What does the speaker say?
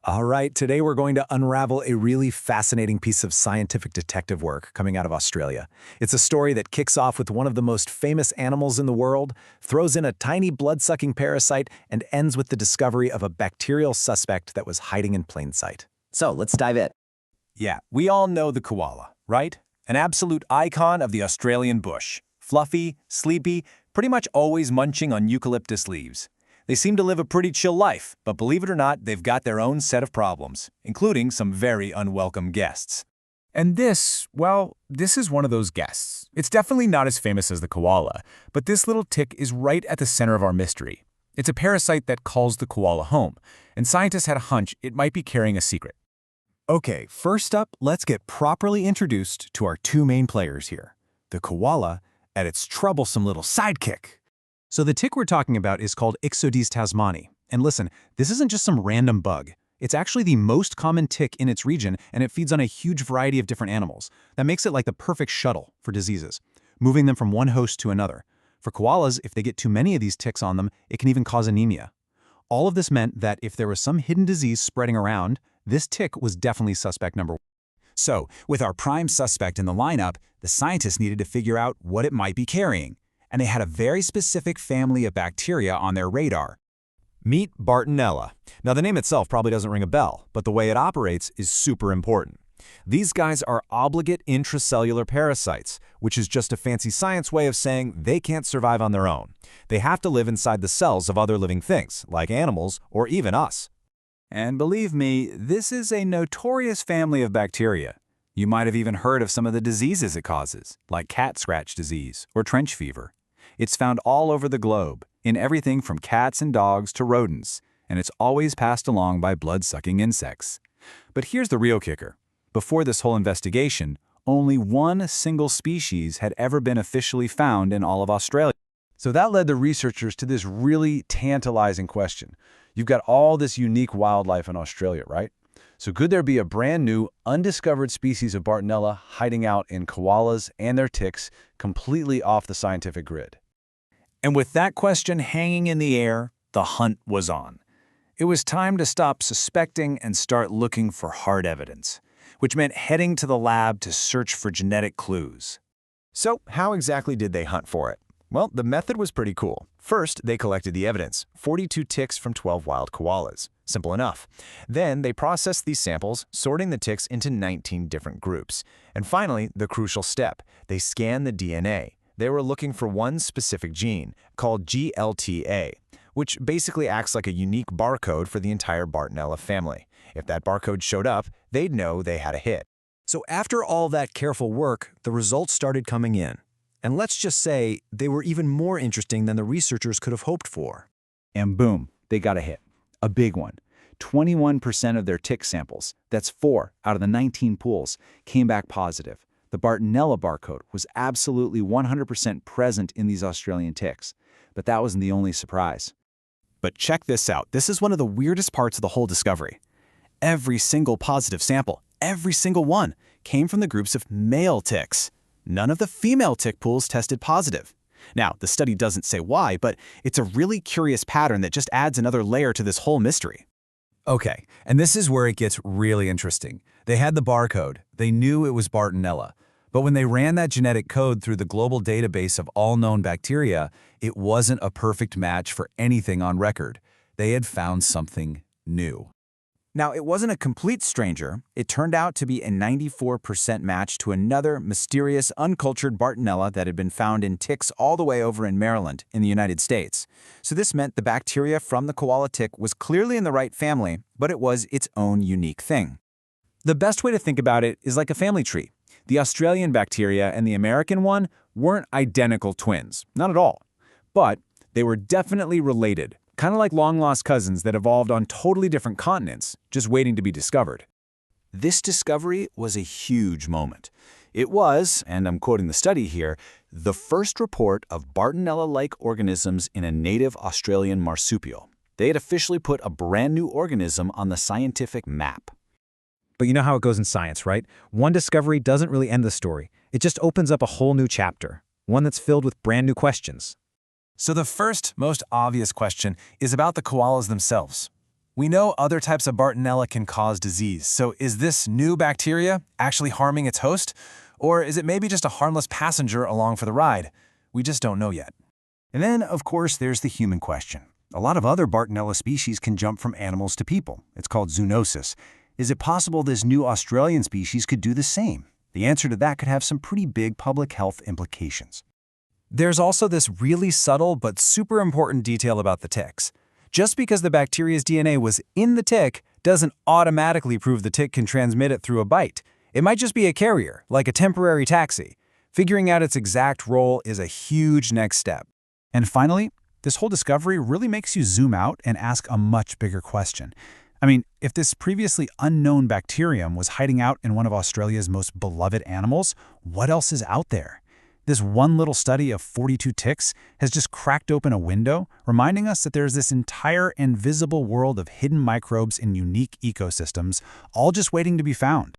All right, today we're going to unravel a really fascinating piece of scientific detective work coming out of Australia. It's a story that kicks off with one of the most famous animals in the world, throws in a tiny blood-sucking parasite, and ends with the discovery of a bacterial suspect that was hiding in plain sight. So let's dive in. Yeah, we all know the koala, right? An absolute icon of the Australian bush. Fluffy, sleepy, pretty much always munching on eucalyptus leaves. They seem to live a pretty chill life, but believe it or not, they've got their own set of problems, including some very unwelcome guests. And this is one of those guests. It's definitely not as famous as the koala, but this little tick is right at the center of our mystery. It's a parasite that calls the koala home, and scientists had a hunch it might be carrying a secret. Okay, first up, let's get properly introduced to our two main players here, the koala and its troublesome little sidekick. So the tick we're talking about is called Ixodes tasmani. And listen, this isn't just some random bug. It's actually the most common tick in its region, and it feeds on a huge variety of different animals. That makes it like the perfect shuttle for diseases, moving them from one host to another. For koalas, if they get too many of these ticks on them, it can even cause anemia. All of this meant that if there was some hidden disease spreading around, this tick was definitely suspect number one. So, with our prime suspect in the lineup, the scientists needed to figure out what it might be carrying. And they had a very specific family of bacteria on their radar. Meet Bartonella. Now, the name itself probably doesn't ring a bell, but the way it operates is super important. These guys are obligate intracellular parasites, which is just a fancy science way of saying they can't survive on their own. They have to live inside the cells of other living things, like animals or even us. And believe me, this is a notorious family of bacteria. You might have even heard of some of the diseases it causes, like cat scratch disease or trench fever. It's found all over the globe, in everything from cats and dogs to rodents, and it's always passed along by blood-sucking insects. But here's the real kicker. Before this whole investigation, only one single species had ever been officially found in all of Australia. So that led the researchers to this really tantalizing question. You've got all this unique wildlife in Australia, right? So could there be a brand new, undiscovered species of Bartonella hiding out in koalas and their ticks completely off the scientific grid? And with that question hanging in the air, the hunt was on. It was time to stop suspecting and start looking for hard evidence, which meant heading to the lab to search for genetic clues. So, how exactly did they hunt for it? Well, the method was pretty cool. First, they collected the evidence, 42 ticks from 12 wild koalas. Simple enough. Then, they processed these samples, sorting the ticks into 19 different groups. And finally, the crucial step, they scanned the DNA. They were looking for one specific gene, called gltA, which basically acts like a unique barcode for the entire Bartonella family. If that barcode showed up, they'd know they had a hit. So after all that careful work, the results started coming in. And let's just say they were even more interesting than the researchers could have hoped for. And boom, they got a hit. A big one. 21% of their tick samples, that's 4 out of the 19 pools, came back positive. The Bartonella barcode was absolutely 100% present in these Australian ticks. But that wasn't the only surprise. But check this out. This is one of the weirdest parts of the whole discovery. Every single positive sample, every single one, came from the groups of male ticks. None of the female tick pools tested positive. Now, the study doesn't say why, but it's a really curious pattern that just adds another layer to this whole mystery. Okay, and this is where it gets really interesting. They had the barcode. They knew it was Bartonella. But when they ran that genetic code through the global database of all known bacteria, it wasn't a perfect match for anything on record. They had found something new. Now, it wasn't a complete stranger. It turned out to be a 94% match to another mysterious, uncultured Bartonella that had been found in ticks all the way over in Maryland, in the United States. So this meant the bacteria from the koala tick was clearly in the right family, but it was its own unique thing. The best way to think about it is like a family tree. The Australian bacteria and the American one weren't identical twins, not at all. But they were definitely related, kind of like long-lost cousins that evolved on totally different continents, just waiting to be discovered. This discovery was a huge moment. It was, and I'm quoting the study here, the first report of Bartonella-like organisms in a native Australian marsupial. They had officially put a brand new organism on the scientific map. But you know how it goes in science, right? One discovery doesn't really end the story. It just opens up a whole new chapter, one that's filled with brand new questions. So the first, most obvious question is about the koalas themselves. We know other types of Bartonella can cause disease, so is this new bacteria actually harming its host? Or is it maybe just a harmless passenger along for the ride? We just don't know yet. And then, of course, there's the human question. A lot of other Bartonella species can jump from animals to people. It's called zoonosis. Is it possible this new Australian species could do the same? The answer to that could have some pretty big public health implications. There's also this really subtle but super important detail about the ticks. Just because the bacteria's DNA was in the tick doesn't automatically prove the tick can transmit it through a bite. It might just be a carrier, like a temporary taxi. Figuring out its exact role is a huge next step. And finally, this whole discovery really makes you zoom out and ask a much bigger question. I mean, if this previously unknown bacterium was hiding out in one of Australia's most beloved animals, what else is out there? This one little study of 42 ticks has just cracked open a window, reminding us that there's this entire invisible world of hidden microbes in unique ecosystems, all just waiting to be found.